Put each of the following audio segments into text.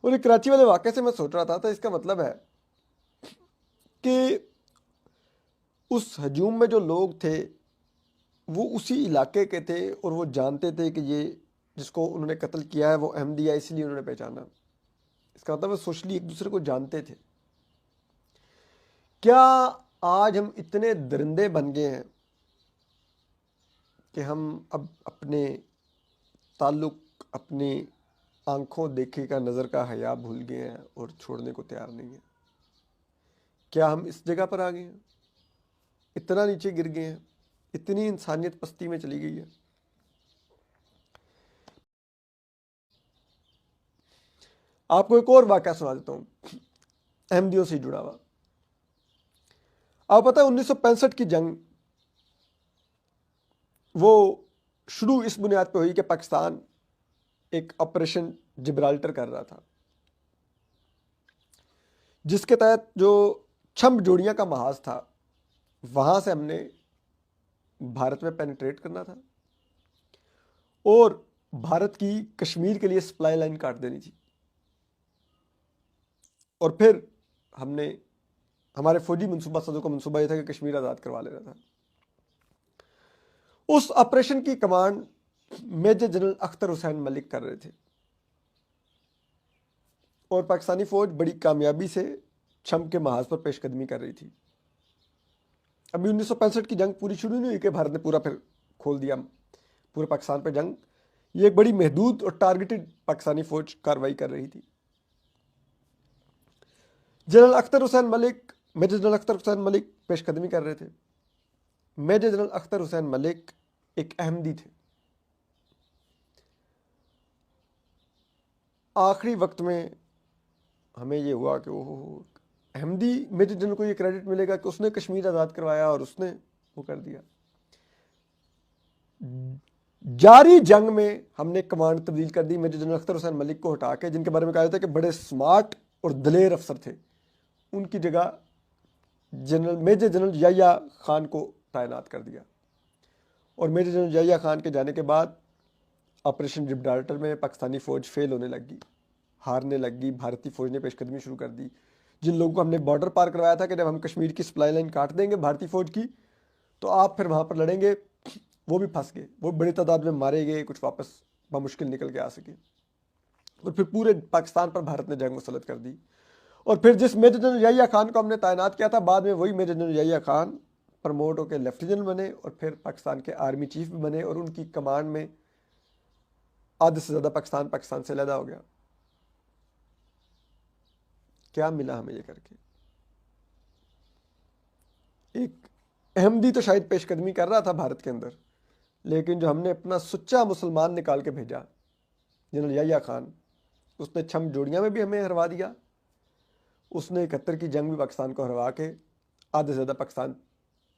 اور یہ کراچی والے واقعے سے میں سوچ رہا تھا تو اس کا مطلب ہے کہ اس ہجوم میں جو لوگ تھے وہ اسی علاقے کے تھے اور وہ جانتے تھے کہ یہ جس کو انہوں نے قتل کیا ہے وہ احمدی ہے، اس لیے انہوں نے پہچانا. اس کا مطلب ہے سوشلی ایک دوسرے کو جانتے تھے. کیا آج ہم اتنے درندے بن گئے ہیں کہ ہم اب اپنے تعلق، اپنی آنکھوں دیکھے کا، نظر کا حیا بھول گئے ہیں اور چھوڑنے کو تیار نہیں ہیں؟ کیا ہم اس جگہ پر آ گئے ہیں؟ اتنا نیچے گر گئے ہیں، اتنی انسانیت پستی میں چلی گئی ہے. آپ کو ایک اور واقعہ سنا دیتا ہوں احمدیوں سے جڑا ہوا. آپ پتہ ہے 1965 کی جنگ وہ شروع اس بنیاد پہ ہوئی کہ پاکستان ایک آپریشن جبرالٹر کر رہا تھا، جس کے تحت جو چھمب جوڑیاں کا محاذ تھا وہاں سے ہم نے بھارت میں پینیٹریٹ کرنا تھا اور بھارت کی کشمیر کے لیے سپلائی لائن کاٹ دینی تھی. اور پھر ہم نے ہمارے فوجی منصوبہ سازوں کا منصوبہ یہ تھا کہ کشمیر آزاد کروا لینا تھا. اس آپریشن کی command major general Akhtar Hussain ملک کر رہے تھے اور پاکستانی فوج بڑی کامیابی سے چھمب کے محاذ پر پیش قدمی کر رہی تھی. ابھی 1965 کی جنگ پوری شروع نہیں ہوئی کہ بھارت نے پورا پھر کھول دیا پورے پاکستان پہ جنگ. یہ ایک بڑی محدود اور ٹارگیٹڈ پاکستانی فوج کارروائی کر رہی تھی. جنرل اختر حسین ملک، میجر جنرل اختر حسین ملک پیش قدمی کر رہے تھے. میجر جنرل اختر حسین ملک ایک احمدی تھے. آخری وقت میں ہمیں یہ ہوا کہ احمدی میجر جنرل کو یہ کریڈٹ ملے گا کہ اس نے کشمیر آزاد کروایا اور اس نے وہ کر دیا. جاری جنگ میں ہم نے کمانڈ تبدیل کر the major general Akhtar Hussain ملک کو ہٹا کے، جن کے بارے میں کہا جاتا ہے کہ بڑے سمارٹ اور دلیر افسر تھے، ان کی جگہ میجر جنرل یحییٰ خان کو تعینات کر دیا. اور میجر جنرل یحییٰ خان کے جانے کے بعد آپریشن جبرالٹر میں پاکستانی فوج فیل ہونے لگ گئی، ہارنے لگ گئی. بھارتی فوج نے پیش قدمی شروع کر دی. جن لوگوں کو ہم نے بارڈر پار کروایا تھا کہ جب ہم کشمیر کی سپلائی لائن کاٹ دیں گے بھارتی فوج کی تو آپ پھر وہاں پر لڑیں گے، وہ بھی پھنس گئے. وہ بڑی تعداد میں مارے گئے، کچھ واپس بمشکل نکل کے آ سکے. اور پھر پورے پاکستان پر بھارت نے جنگ مسلط کر دی. اور پھر جس میجر جنرل یحییٰ خان کو ہم نے تعینات کیا تھا، بعد میں وہی major general Yahya Khan promote ہو کے لیفٹیننٹ بنے اور پھر پاکستان کے آرمی چیف بھی بنے اور ان کی کمانڈ میں آدھے سے زیادہ پاکستان سے علیحدہ ہو گیا. کیا ملا ہمیں یہ کر کے؟ ایک احمدی تو شاید پیش قدمی کر رہا تھا بھارت کے اندر، لیکن جو ہم نے اپنا سچا مسلمان نکال کے بھیجا جنرل یحییٰ خان، اس نے چھم جوڑیاں میں بھی ہمیں ہروا دیا. اس نے 71 کی جنگ بھی پاکستان کو ہروا کے آدھے سے زیادہ پاکستان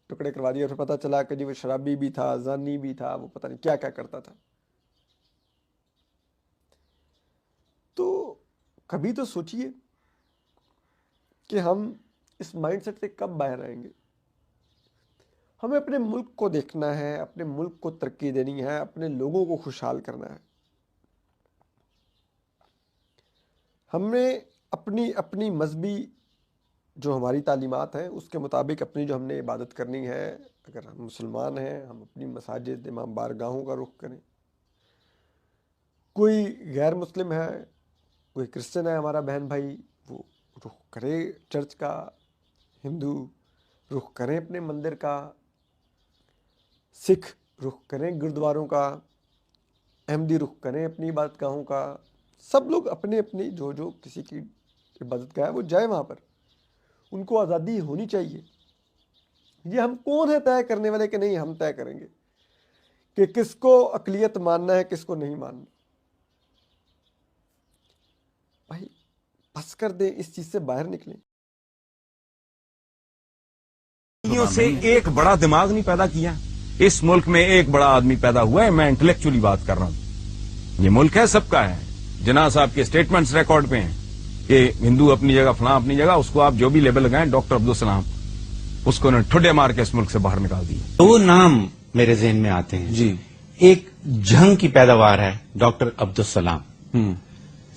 ٹکڑے کروا دیا. اور پھر پتہ چلا کہ جی وہ شرابی بھی تھا، زانی بھی تھا، وہ پتہ نہیں کیا کیا کرتا تھا. تو کبھی تو سوچئے کہ ہم اس مائنڈ سیٹ سے کب باہر آئیں گے. ہمیں اپنے ملک کو دیکھنا ہے، اپنے ملک کو ترقی دینی ہے، اپنے لوگوں کو خوشحال کرنا ہے. ہم نے اپنی مذہبی جو ہماری تعلیمات ہیں اس کے مطابق اپنی جو ہم نے عبادت کرنی ہے. اگر ہم مسلمان ہیں ہم اپنی مساجد، امام بارگاہوں کا رخ کریں. کوئی غیر مسلم ہے، کوئی کرسچن ہے ہمارا بہن بھائی، وہ رخ کرے چرچ کا. ہندو رخ کریں اپنے مندر کا، سکھ رخ کریں گردواروں کا، احمدی رخ کریں اپنی عبادت گاہوں کا. سب لوگ اپنی جو کسی کی عبادت گاہ ہے وہ جائے وہاں پر. ان کو آزادی ہونی چاہیے. یہ ہم کون ہیں طے کرنے والے کہ نہیں؟ ہم طے کریں گے کہ کس کو اقلیت ماننا ہے، کس کو نہیں ماننا. بھائی بس کر دیں، اس چیز سے باہر نکلیں. سے ایک بڑا دماغ نہیں پیدا کیا اس ملک میں، ایک بڑا آدمی پیدا ہوا ہے. میں انٹلیکچولی بات کر رہا ہوں. یہ ملک ہے سب کا ہے. جناح صاحب کے سٹیٹمنٹس ریکارڈ پہ ہیں کہ ہندو اپنی جگہ، فلاں اپنی جگہ. اس کو آپ جو بھی لیبل لگائیں، ڈاکٹر عبدالسلام، اس کو انہوں نے ٹھڈے مار کے اس ملک سے باہر نکال دیا. دو نام میرے ذہن میں آتے ہیں جی. ایک جنگ کی پیداوار ہے ڈاکٹر عبدالسلام،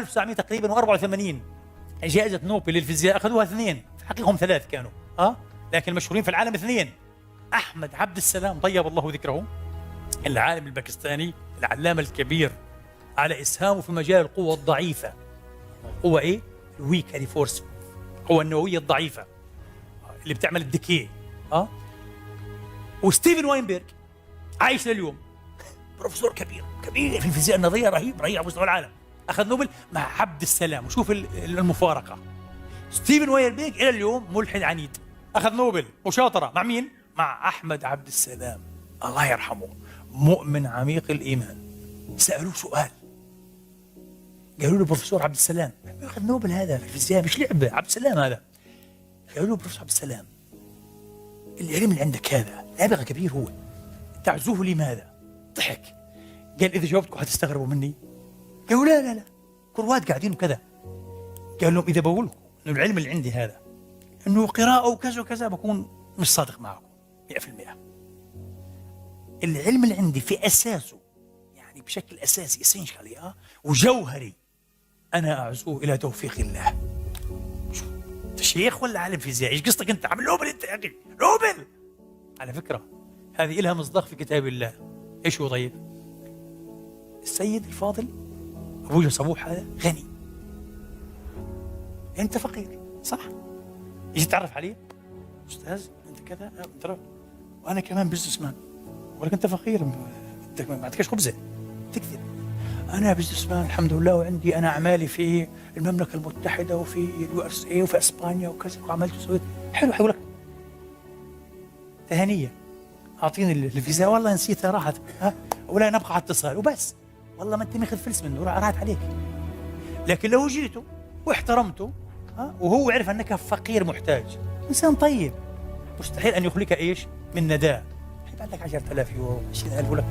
1900 تقريبا و84 جائزة نوبل للفيزياء أخذوها 2، في الحقيقة هم 3 كانوا، لكن المشهورين في العالم 2. أحمد عبد السلام طيب الله ذكره، العالم الباكستاني العلامة الكبير، على إسهامه في مجال القوة الضعيفة. قوة إيه؟ الويك هذه فورس، القوة النووية الضعيفة اللي بتعمل الدكيه. وستيفن واينبرغ عايش لليوم، بروفيسور كبير كبير في الفيزياء النظرية، رهيب رهيب على مستوى العالم، أخذ نوبل مع عبد السلام. وشوف المفارقة، ستيفن واينبرغ إلى اليوم ملحد عنيد، أخذ نوبل مشاطرة مع مين؟ مع أحمد عبد السلام الله يرحمه، مؤمن عميق الإيمان. سألوه سؤال، قالوا له بروفيسور عبد السلام أخذ نوبل هذا في الفيزياء مش لعبة، عبد السلام هذا. قالوا له بروفيسور عبد السلام العلم اللي عندك هذا نابغة كبير، هو تعزوه لماذا؟ ضحك قال إذا جاوبتكم هتستغربوا مني. قالوا لا لا لا كروات قاعدين وكذا. قال لهم إذا بقول لكم إنه العلم اللي عندي هذا إنه قراءة وكذا وكذا بكون مش صادق معكم 100%. العلم اللي عندي في أساسه يعني بشكل أساسي اسينشالي وجوهري أنا أعزوه إلى توفيق الله. شو أنت شيخ ولا عالم فيزياء؟ إيش قصتك أنت؟ عامل نوبل أنت يا أخي، نوبل. على فكرة هذه إلها مصداق في كتاب الله. إيش هو طيب؟ السيد الفاضل أبوجه صبوح هذا غني، أنت فقير صح؟ يجي تعرف عليه أستاذ أنت كذا وأنا كمان بزنس مان، ولكن أنت فقير، أنت ما عندكش خبزة، تكذب. أنا بزنس مان الحمد لله، وعندي أنا أعمالي في المملكة المتحدة وفي USA وفي أسبانيا وكذا وعملت وسويت. حلو، حيقول لك تهنية، أعطيني الفيزا، والله نسيتها راحت، ولا نبقى على اتصال وبس، والله ما أنت ماخذ فلس منه راحت عليك. لكن لو جيته واحترمته وهو عرف أنك فقير محتاج، إنسان طيب، مستحيل أن يخليك إيش من نداء. يبعث لك 10,000 يورو 20,000 لك،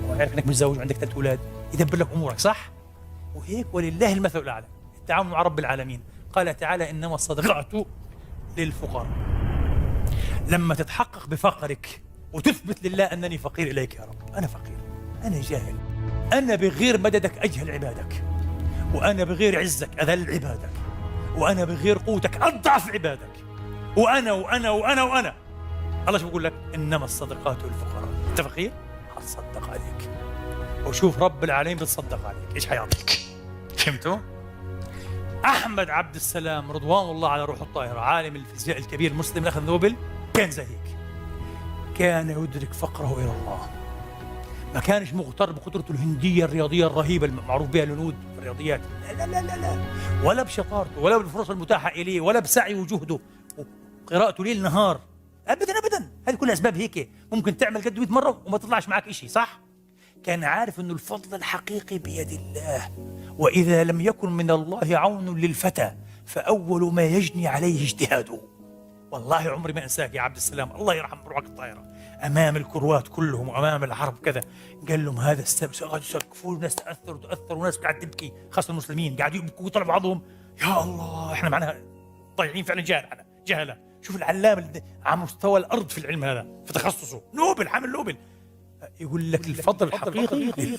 ويعرف أنك متزوج وعندك 3 أولاد، يدبر لك أمورك صح؟ وهيك ولله المثل الأعلى. التعامل مع رب العالمين قال تعالى إنما الصدقات للفقراء. لما تتحقق بفقرك وتثبت لله أنني فقير إليك يا رب، أنا فقير، أنا جاهل، أنا بغير مددك أجهل عبادك، وأنا بغير عزك أذل عبادك، وأنا بغير قوتك أضعف عبادك، وأنا وأنا وأنا وأنا. الله شو بقول لك؟ إنما الصدقات للفقراء. أنت فقير؟ هتصدق عليك، وشوف رب العالمين بتصدق عليك إيش حيعطيك. فهمتوا؟ أحمد عبد السلام رضوان الله على روح الطاهرة، عالم الفيزياء الكبير المسلم أخذ نوبل، كان زي هيك، كان يدرك فقره إلى الله، ما كانش مغتر بقدرته الهندية الرياضية الرهيبة المعروف بها الهنود في الرياضيات، لا لا لا لا، ولا بشطارته ولا بالفرص المتاحة إليه ولا بسعي وجهده وقراءته ليل نهار، أبدا أبدا. هذه كل أسباب هيك ممكن تعمل قد 100 مرة وما تطلعش معك إشي صح؟ كان عارف أنه الفضل الحقيقي بيد الله، وإذا لم يكن من الله عون للفتى فأول ما يجني عليه اجتهاده. والله عمري ما انساك يا عبد السلام، الله يرحم مروعك الطائره، امام الكروات كلهم وامام العرب كذا، قال لهم هذا قعدوا يسقفوا، وناس تاثر وناس قاعد تبكي، خاصه المسلمين قاعدوا يبكوا ويطلعوا بعضهم، يا الله احنا معناها ضايعين فعلا، جهله. شوف العلام اللي على مستوى الارض في العلم هذا في تخصصه، نوبل، حامل نوبل، يقول لك الفضل الحقيقي لله.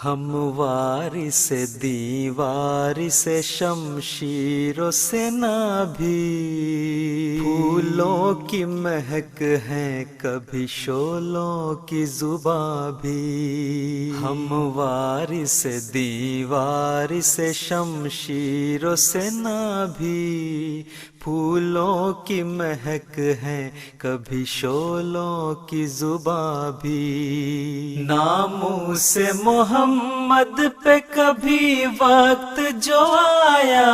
ہموار سے دیوار سے شمشیروں سے نہ بھی، پھولوں کی مہک ہے کبھی شعلوں کی زباں بھی، ہموار سے دیوار سے شمشیروں سے نہ بھی، پھولوں کی مہک ہے کبھی شعلوں کی زباں بھی، ناموں سے محمد پہ کبھی وقت جو آیا،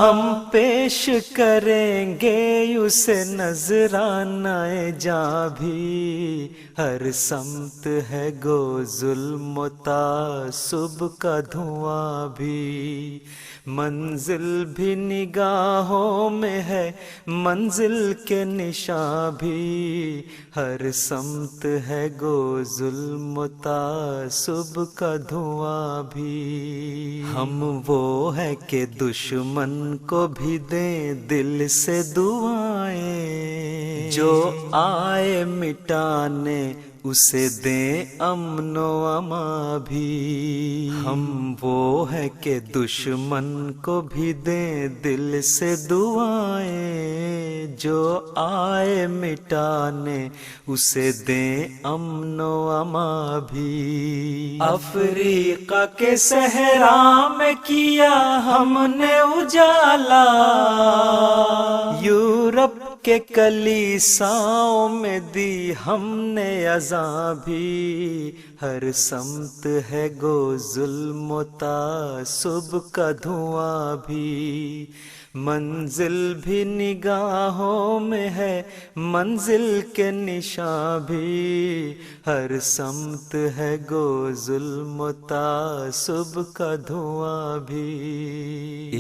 ہم پیش کریں گے اسے نذرانہ جاں بھی، ہر سمت ہے گو ظلم و تعصب کا دھواں بھی، منزل بھی نگاہوں میں ہے منزل کے نشاں بھی، ہر سمت ہے گو ظلم و تعصب کا دھواں بھی، ہم وہ ہے کہ دشمن کو بھی دیں دل سے دعائیں، جو آئے مٹانے اسے دیں امن و امان بھی، ہم وہ ہے کہ دشمن کو بھی دیں دل سے دعائیں، جو آئے مٹانے اسے دیں امن و امان بھی، افریقہ کے صحرا میں کیا ہم نے اجالا، یورپ کے کلیساؤں میں دی ہم نے اذاں بھی، ہر سمت ہے گو ظلم و تعصب کا دھواں بھی، منزل بھی نگاہوں میں ہے منزل کے نشاں بھی، ہر سمت ہے گو ظلم و تعصب کا دھواں بھی،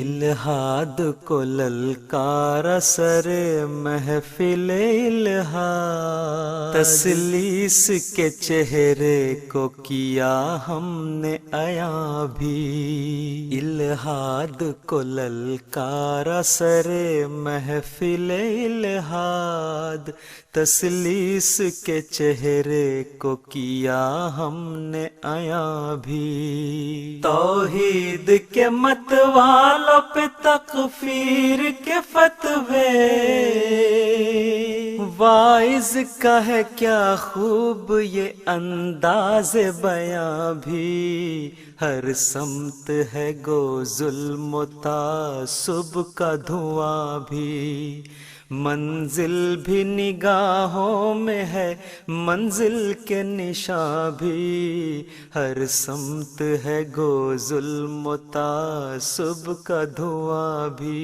الہاد کو للکارا سر محفل الہاد، تسلیس کے چہرے کو کیا ہم نے عیاں بھی، الہاد کو للکارا سر محفل الہاد، تسلیس کے چہرے کو کیا ہم نے عیاں بھی، توحید کے مت والوں پہ تکفیر کے فتوے، واعظ کا ہے کیا خوب یہ انداز بیاں بھی، ہر سمت ہے گو ظلم و تعصب کا دھواں بھی، منزل بھی نگاہوں میں ہے منزل کے نشاں بھی، ہر سمت ہے گو ظلم و تعصب کا دھواں بھی،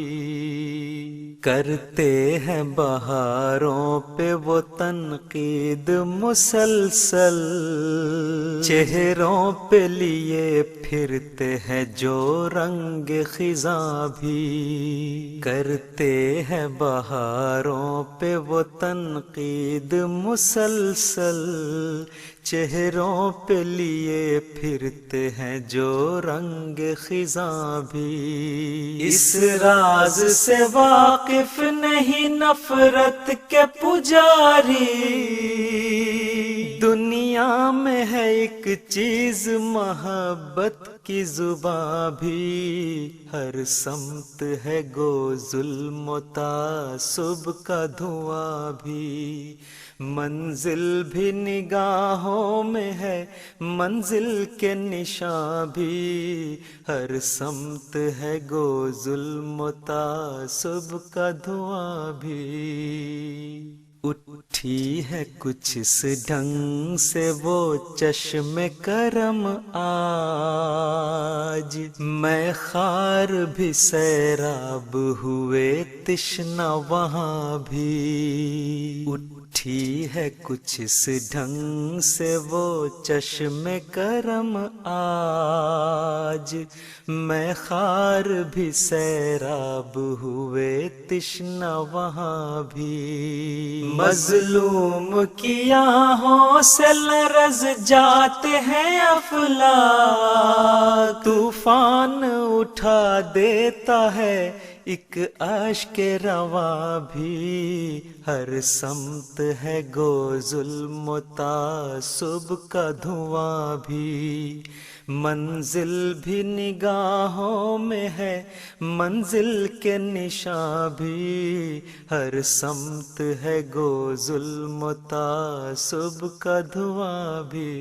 کرتے ہیں بہاروں پہ وہ تنقید مسلسل، چہروں پہ لیے پھرتے ہیں جو رنگ خزاں بھی، کرتے ہیں بہاروں پہ وہ تنقید مسلسل، چہروں پہ لیے پھرتے ہیں جو رنگ خزاں بھی، اس راز سے واقف نہیں نفرت کے پجاری، دنیا میں ہے ایک چیز محبت کی زباں بھی، ہر سمت ہے گو ظلم و تعصب کا دھواں بھی، منزل بھی نگاہوں میں ہے منزل کے نشاں بھی، ہر سمت ہے گو ظلم و تعصب کا دھواں بھی، اٹھی ہے کچھ اس ڈھنگ سے وہ چشم کرم آج، میں خار بھی سیراب ہوئے تشنا وہاں بھی، اٹھی ہے کچھ اس ڈھنگ سے وہ چشم کرم آج، میں خار بھی سیراب ہوئے تشنا وہاں بھی، مظلوم کی آہوں سے لرز جاتے ہیں افلاک، طوفان اٹھا دیتا ہے ایک اشک رواں بھی، ہر سمت ہے گو ظلم و تعصب کا دھواں بھی، منزل بھی نگاہوں میں ہے منزل کے نشاں بھی، ہر سمت ہے گو ظلم و تعصب کا دھواں بھی،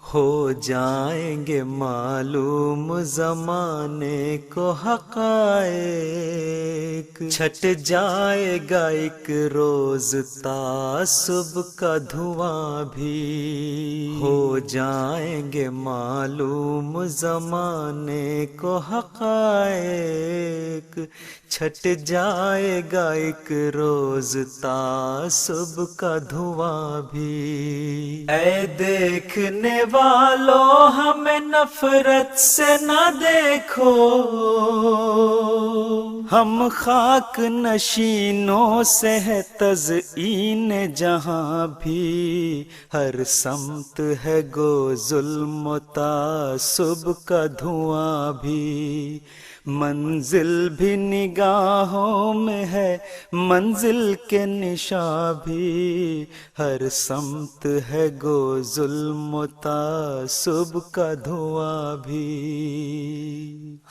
ہو جائیں گے معلوم زمانے کو حقائق، چھٹ جائے گا ایک روز تعصب کا دھواں بھی، ہو جائیں گے معلوم زمانے کو حقائق، چھٹ جائے گا ایک روز تعصب کا دھواں بھی۔ اے دیکھنے والو ہمیں نفرت سے نہ دیکھو، ہم خاک نشینوں سے ہے تزئین جہاں بھی، ہر سمت ہے گو ظلم و تعصب کا دھواں بھی، منزل بھی نگاہوں میں ہے منزل کے نشاں بھی، ہر سمت ہے گو ظلم و تعصب کا دھواں بھی،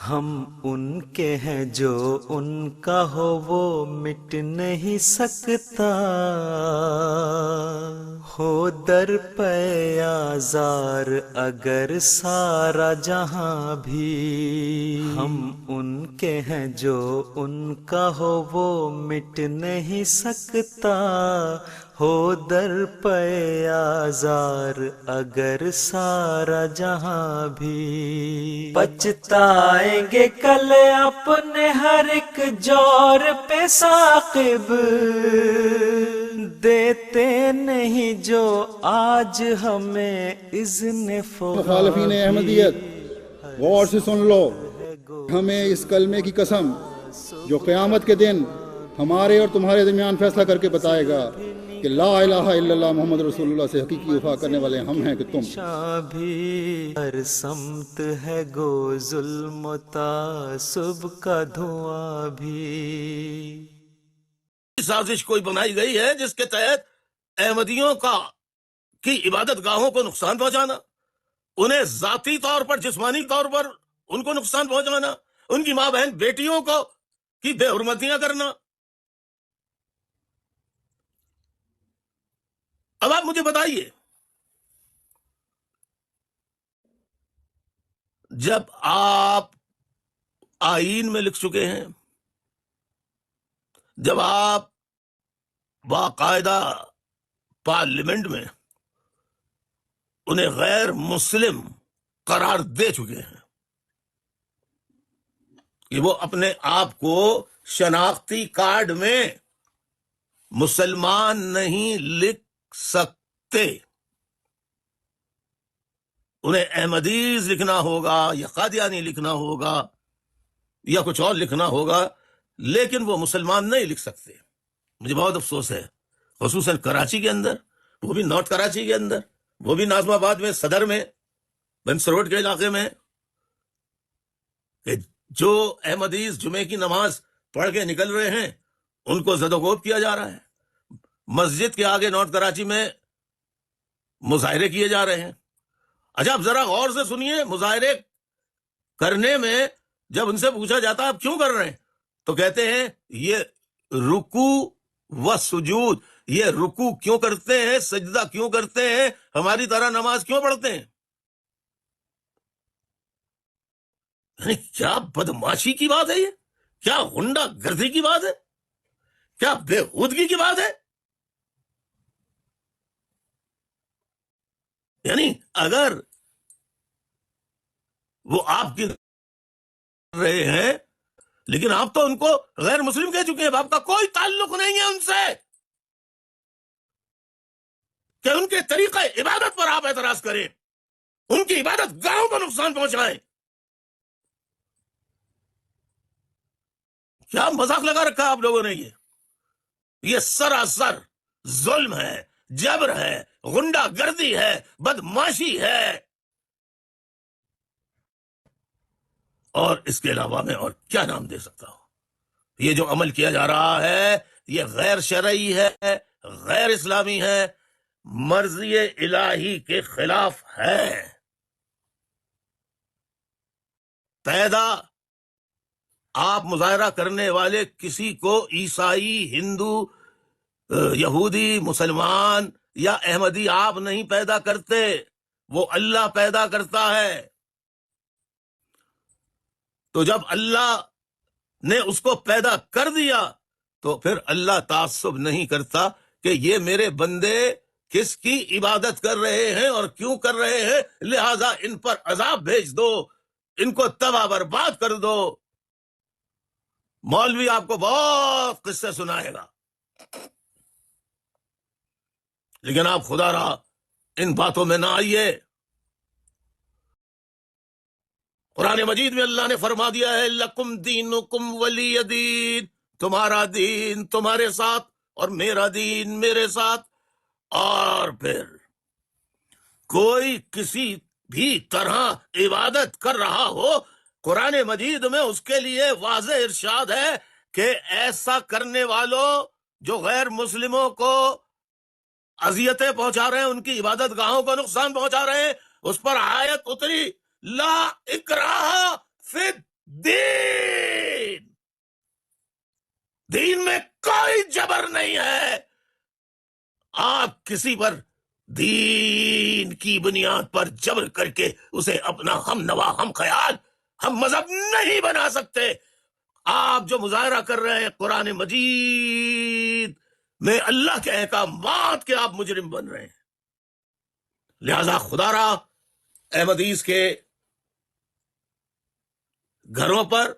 ہم ان کے ہیں جو ان کا ہو وہ مٹ نہیں سکتا، ہو در پہ آزار اگر سارا جہاں بھی، ہم ان کے ہیں جو ان کا ہو وہ مٹ نہیں سکتا، ہو در پہ آزار اگر سارا جہاں بھی، پچھتائیں گے کل اپنے ہر ایک جور پہ ثاقب، دیتے نہیں جو آج ہمیں اذن مخالفین احمدیت غور سے سن لو، ہمیں اس کلمے کی قسم جو قیامت کے دن ہمارے اور تمہارے درمیان فیصلہ کر کے بتائے گا کہ لا الہ الا اللہ محمد رسول اللہ سے حقیقی وفا کرنے والے ہم ہیں کہ تم۔ بھی ہر سمت ہے گو ظلم و تعصب کا دھواں بھی، سازش کوئی بنائی گئی ہے جس کے تحت احمدیوں کی عبادت گاہوں کو نقصان پہنچانا، انہیں ذاتی طور پر جسمانی طور پر ان کو نقصان پہنچانا، ان کی ماں بہن بیٹیوں کو کی بے حرمتیاں کرنا۔ اب آپ مجھے بتائیے، جب آپ آئین میں لکھ چکے ہیں، جب آپ باقاعدہ پارلیمنٹ میں انہیں غیر مسلم قرار دے چکے ہیں کہ وہ اپنے آپ کو شناختی کارڈ میں مسلمان نہیں لکھ سکتے، انہیں احمدیز لکھنا ہوگا یا قادیانی لکھنا ہوگا یا کچھ اور لکھنا ہوگا، لیکن وہ مسلمان نہیں لکھ سکتے۔ مجھے بہت افسوس ہے، خصوصاً کراچی کے اندر، وہ بھی نارتھ کراچی کے اندر، وہ بھی ناظم آباد میں، صدر میں، بنس روڈ کے علاقے میں، کہ جو احمدیز جمعے کی نماز پڑھ کے نکل رہے ہیں ان کو زد و کوب کیا جا رہا ہے، مسجد کے آگے نارتھ کراچی میں مظاہرے کیے جا رہے ہیں۔ اچھا، اب ذرا غور سے سنیے، مظاہرے کرنے میں جب ان سے پوچھا جاتا آپ کیوں کر رہے ہیں تو کہتے ہیں یہ رکوع و سجود، یہ رکوع کیوں کرتے ہیں، سجدہ کیوں کرتے ہیں، ہماری طرح نماز کیوں پڑھتے ہیں؟ یعنی کیا بدماشی کی بات ہے، یہ کیا غنڈہ گردی کی بات ہے، کیا بےہودگی کی بات ہے؟ یعنی اگر وہ آپ کی رہے ہیں لیکن آپ تو ان کو غیر مسلم کہہ چکے ہیں، آپ کا کوئی تعلق نہیں ہے ان سے کہ ان کے طریقہ عبادت پر آپ اعتراض کریں، ان کی عبادت گاہوں کو نقصان پہنچائیں۔ کیا مذاق لگا رکھا آپ لوگوں نے؟ یہ سراسر ظلم ہے، جبر ہے، غنڈہ گردی ہے، بدماشی ہے۔ اور اس کے علاوہ میں اور کیا نام دے سکتا ہوں؟ یہ جو عمل کیا جا رہا ہے یہ غیر شرعی ہے، غیر اسلامی ہے، مرضی الہی کے خلاف ہے. پیدا آپ مظاہرہ کرنے والے کسی کو عیسائی، ہندو، یہودی، مسلمان یا احمدی آپ نہیں پیدا کرتے، وہ اللہ پیدا کرتا ہے. تو جب اللہ نے اس کو پیدا کر دیا تو پھر اللہ تعصب نہیں کرتا کہ یہ میرے بندے کس کی عبادت کر رہے ہیں اور کیوں کر رہے ہیں، لہذا ان پر عذاب بھیج دو، ان کو تباہ برباد کر دو. مولوی آپ کو بہت قصے سنائے گا، لیکن آپ خدا را ان باتوں میں نہ آئیے. قرآن مجید میں اللہ نے فرما دیا ہے لکم دینکم ولی دین، تمہارا دین تمہارے ساتھ اور میرا دین میرے ساتھ. اور پھر کوئی کسی بھی طرح عبادت کر رہا ہو، قرآن مجید میں اس کے لیے واضح ارشاد ہے کہ ایسا کرنے والوں جو غیر مسلموں کو اذیتیں پہنچا رہے ہیں، ان کی عبادت گاہوں کو نقصان پہنچا رہے ہیں، اس پر آیت اتری لا اکراہ فی الدین، دین میں کوئی جبر نہیں ہے. آپ کسی پر دین کی بنیاد پر جبر کر کے اسے اپنا ہم نوا، ہم خیال، ہم مذہب نہیں بنا سکتے. آپ جو مظاہرہ کر رہے ہیں قرآن مجید میں اللہ کے احکامات کے آپ مجرم بن رہے ہیں. لہذا خدا را احمدیز کے گھروں پر،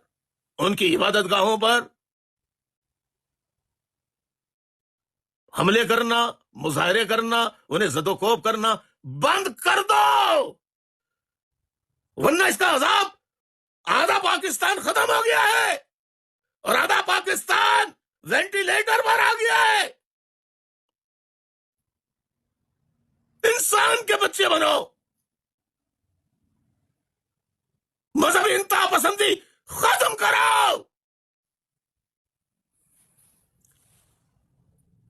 ان کی عبادت گاہوں پر حملے کرنا، مظاہرے کرنا، انہیں زد و کوب کرنا بند کر دو، ورنہ اس کا عذاب آدھا پاکستان ختم ہو گیا ہے اور آدھا پاکستان وینٹیلیٹر پر آ گیا ہے. انسان کے بچے بنو، مذہبی انتہا پسندی ختم کرو.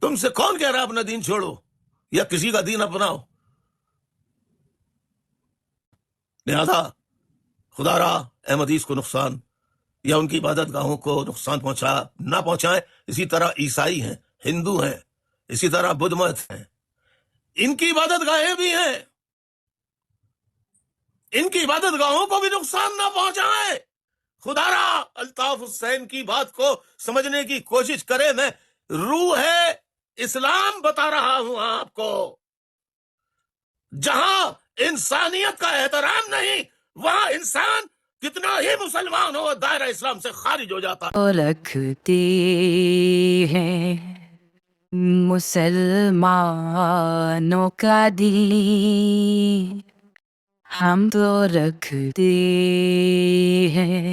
تم سے کون کہہ رہا اپنا دین چھوڑو یا کسی کا دین اپناؤ؟ لہذا خدا را احمدیز کو نقصان یا ان کی عبادت گاہوں کو نقصان نہ پہنچائے. اسی طرح عیسائی ہیں، ہندو ہیں، اسی طرح بدھ مت ہیں، ان کی عبادت گاہیں بھی ہیں، ان کی عبادت گاہوں کو بھی نقصان نہ پہنچائے. خدا را الطاف حسین کی بات کو سمجھنے کی کوشش کرے. میں روح ہے اسلام بتا رہا ہوں آپ کو. جہاں انسانیت کا احترام نہیں، وہاں انسان کتنا ہی مسلمان ہو دائرہ اسلام سے خارج ہو جاتا ہے. رکھتے ہیں مسلمانوں کا دین، ہم تو رکھتے ہیں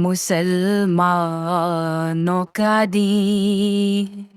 مسلمانوں کا دین.